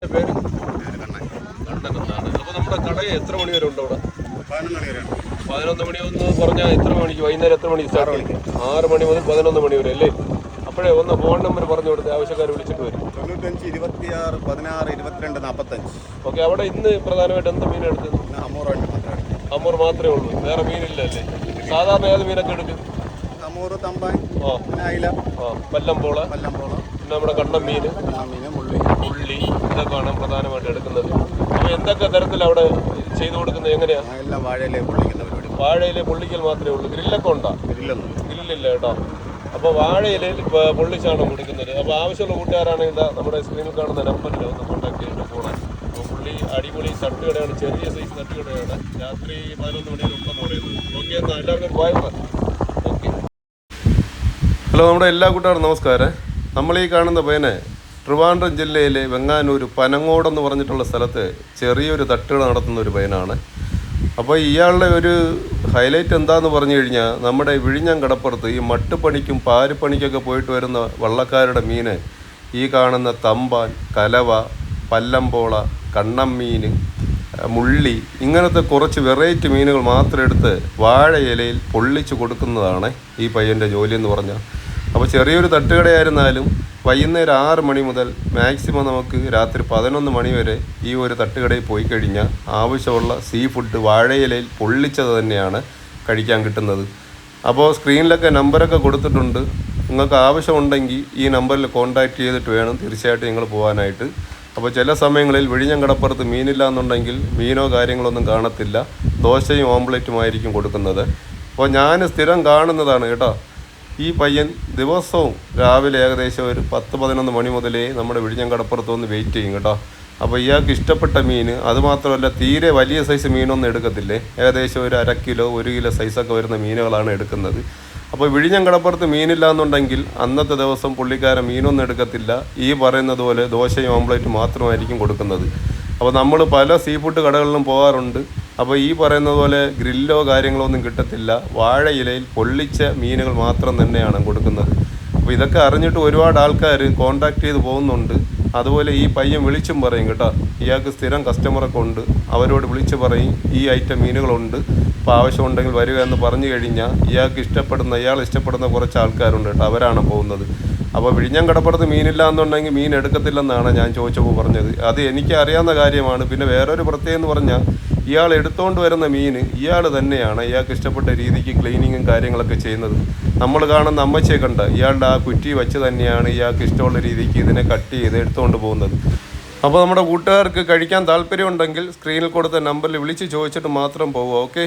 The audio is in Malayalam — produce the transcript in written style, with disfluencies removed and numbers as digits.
പേര് കണ്ണനെന്നാണ്. അപ്പോൾ നമ്മുടെ കട എത്ര മണി വരെ ഉണ്ട് അവിടെ? 11 മണി ഒന്ന് പറഞ്ഞാൽ എത്ര മണിക്ക്? വൈകുന്നേരം എത്ര മണിക്ക് സ്റ്റാർട്ട് ചെയ്യും? 6 മണി മുതൽ 11 മണി വരെ അല്ലേ? അപ്പോഴേ ഒന്ന് ഫോൺ നമ്പർ പറഞ്ഞു കൊടുത്ത് ആവശ്യക്കാർ വിളിച്ചിട്ട് വരും. 95 26 16 22 45. ഓക്കെ. അവിടെ ഇന്ന് പ്രധാനമായിട്ട് എന്ത് മീൻ എടുത്തത്? അമൂർ മാത്രമേ ഉള്ളൂ, വേറെ മീനില്ല അല്ലേ? സാധാരണ ഏത് മീനൊക്കെ എടുക്കും? അമൂർ, തമ്പാൻ, അയില, പല്ലമ്പോള, പിന്നെ നമ്മുടെ കണ്ണൻ മീൻ, ഉള്ളി, ഇതൊക്കെയാണ് പ്രധാനമായിട്ട് എടുക്കുന്നത്. അപ്പോൾ എന്തൊക്കെ തരത്തിൽ അവിടെ ചെയ്തു കൊടുക്കുന്നത് എങ്ങനെയാ? എല്ലാം വാഴയിലെ പൊള്ളിക്കുന്ന പരിപാടി. വാഴയിലെ പൊള്ളിക്കൽ മാത്രമേ ഉള്ളൂ, ഗ്രില്ലൊക്കെ ഉണ്ടോ? ഗ്രില്ലില്ല കേട്ടോ. അപ്പോൾ വാഴയിലയിൽ പൊള്ളിച്ചാണ് കൊടുക്കുന്നത്. അപ്പോൾ ആവശ്യമുള്ള കൂട്ടുകാരാണെങ്കിൽ ഇതാ നമ്മുടെ സ്ക്രീനിൽ കാണുന്ന നമ്പറിൽ ഒന്ന് കോൺടാക്ട് ചെയ്തിട്ട് പോകണം. അപ്പോൾ പുള്ളി അടിപൊളി തട്ടുകടയാണ്, ചെറിയ സൈസ് തട്ടുകടയാണ്. രാത്രി 11 മണിക്ക് ഉണ്ടെന്ന് പറയുന്നത്. ഓക്കെ, എന്നാൽ എല്ലാവർക്കും പോയ ഓക്കെ. ഹലോ, നമ്മുടെ എല്ലാ കൂട്ടുകാരും നമസ്കാരം. നമ്മൾ ഈ കാണുന്ന പയ്യനെ ട്രിവാൻഡ്രം ജില്ലയിലെ വെങ്ങാനൂർ പനങ്ങോടെന്ന് പറഞ്ഞിട്ടുള്ള സ്ഥലത്ത് ചെറിയൊരു തട്ടുകട നടത്തുന്ന ഒരു പയ്യനാണ്. അപ്പോൾ ഇയാളുടെ ഒരു ഹൈലൈറ്റ് എന്താണെന്ന് പറഞ്ഞു കഴിഞ്ഞാൽ, നമ്മുടെ വിഴിഞ്ഞം കടപ്പുറത്ത് ഈ മട്ടുപണിക്കും പാരിപ്പണിക്കൊക്കെ പോയിട്ട് വരുന്ന വള്ളക്കാരുടെ മീൻ, ഈ കാണുന്ന തമ്പാൻ, കലവ, പല്ലമ്പോള, കണ്ണമ്മീൻ, മുള്ളി, ഇങ്ങനത്തെ കുറച്ച് വെറൈറ്റി മീനുകൾ മാത്രം എടുത്ത് വാഴയിലയിൽ പൊള്ളിച്ച് കൊടുക്കുന്നതാണ് ഈ പയ്യൻ്റെ ജോലി എന്ന് പറഞ്ഞാൽ. അപ്പോൾ ചെറിയൊരു തട്ടുകടയായിരുന്നാലും വൈകുന്നേരം 6 മണി മുതൽ മാക്സിമം നമുക്ക് രാത്രി 11 മണി വരെ ഈ ഒരു തട്ടുകടയിൽ പോയി കഴിഞ്ഞാൽ ആവശ്യമുള്ള സീ ഫുഡ് വാഴയിലയിൽ പൊള്ളിച്ചത് തന്നെയാണ് കഴിക്കാൻ കിട്ടുന്നത്. അപ്പോൾ സ്ക്രീനിലൊക്കെ നമ്പറൊക്കെ കൊടുത്തിട്ടുണ്ട്. നിങ്ങൾക്ക് ആവശ്യമുണ്ടെങ്കിൽ ഈ നമ്പറിൽ കോൺടാക്റ്റ് ചെയ്തിട്ട് വേണം തീർച്ചയായിട്ടും നിങ്ങൾ പോകാനായിട്ട്. അപ്പോൾ ചില സമയങ്ങളിൽ വിഴിഞ്ഞം കടപ്പുറത്ത് മീനില്ല എന്നുണ്ടെങ്കിൽ മീനോ കാര്യങ്ങളൊന്നും കാണത്തില്ല, ദോശയും ഓംപ്ലേറ്റുമായിരിക്കും കൊടുക്കുന്നത്. അപ്പോൾ ഞാൻ സ്ഥിരം കാണുന്നതാണ് കേട്ടോ. ഈ പയ്യൻ ദിവസവും രാവിലെ ഏകദേശം ഒരു 10-11 മണി മുതലേ നമ്മുടെ വിഴിഞ്ഞം കടപ്പുറത്ത് വന്ന് വെയിറ്റ് ചെയ്യും കേട്ടോ. അപ്പോൾ ഇയാൾക്ക് ഇഷ്ടപ്പെട്ട മീൻ, അതുമാത്രമല്ല തീരെ വലിയ സൈസ് മീനൊന്നും എടുക്കത്തില്ലേ, ഏകദേശം ഒരു 1/2 കിലോ 1 കിലോ സൈസൊക്കെ വരുന്ന മീനുകളാണ് എടുക്കുന്നത്. അപ്പോൾ വിഴിഞ്ഞം കടപ്പുറത്ത് മീനില്ല എന്നുണ്ടെങ്കിൽ അന്നത്തെ ദിവസം പുള്ളിക്കാരൻ മീനൊന്നും എടുക്കത്തില്ല. ഈ പറയുന്നത് പോലെ ദോശയും ഓംപ്ലേറ്റ് മാത്രമായിരിക്കും കൊടുക്കുന്നത്. അപ്പോൾ നമ്മൾ പല സീ ഫുഡ് കടകളിലും പോകാറുണ്ട്. അപ്പോൾ ഈ പറയുന്നത് പോലെ ഗ്രില്ലോ കാര്യങ്ങളോ ഒന്നും കിട്ടത്തില്ല, വാഴയിലയിൽ പൊള്ളിച്ച മീനുകൾ മാത്രം തന്നെയാണ് കൊടുക്കുന്നത്. അപ്പോൾ ഇതൊക്കെ അറിഞ്ഞിട്ട് ഒരുപാട് ആൾക്കാർ കോൺടാക്ട് ചെയ്ത് പോകുന്നുണ്ട്. അതുപോലെ ഈ പയ്യൻ വിളിച്ചും പറയും കേട്ടോ, ഇയാൾക്ക് സ്ഥിരം കസ്റ്റമറൊക്കെ ഉണ്ട്, അവരോട് വിളിച്ച് പറയും ഈ ഐറ്റം മീനുകളുണ്ട്, അപ്പോൾ ആവശ്യമുണ്ടെങ്കിൽ വരിക എന്ന് പറഞ്ഞു കഴിഞ്ഞാൽ ഇയാൾ ഇഷ്ടപ്പെടുന്ന കുറച്ച് ആൾക്കാരുണ്ട് കേട്ടോ, അവരാണ് പോകുന്നത്. അപ്പോൾ വിഴിഞ്ഞം കടപ്പുറത്ത് മീനില്ല എന്നുണ്ടെങ്കിൽ മീൻ എടുക്കത്തില്ലെന്നാണ് ഞാൻ ചോദിച്ചപ്പോൾ പറഞ്ഞത്. അത് എനിക്ക് അറിയാവുന്ന കാര്യമാണ്. പിന്നെ വേറൊരു പ്രത്യേകം എന്ന് പറഞ്ഞാൽ, ഇയാൾ എടുത്തുകൊണ്ട് വരുന്ന മീൻ ഇയാൾ തന്നെയാണ് ഇയാൾക്ക് ഇഷ്ടപ്പെട്ട രീതിക്ക് ക്ലീനിങ്ങും കാര്യങ്ങളൊക്കെ ചെയ്യുന്നത്. നമ്മൾ കാണുന്ന അമ്മച്ചിയെ കണ്ട ഇയാളുടെ ആ കുറ്റി വെച്ച് തന്നെയാണ് ഇയാൾക്ക് ഇഷ്ടമുള്ള രീതിക്ക് ഇതിനെ കട്ട് ചെയ്ത് എടുത്തുകൊണ്ട് പോകുന്നത്. അപ്പോൾ നമ്മുടെ കൂട്ടുകാർക്ക് കഴിക്കാൻ താല്പര്യമുണ്ടെങ്കിൽ സ്ക്രീനിൽ കൊടുത്ത നമ്പറിൽ വിളിച്ച് ചോദിച്ചിട്ട് മാത്രം പോവുക. ഓക്കെ.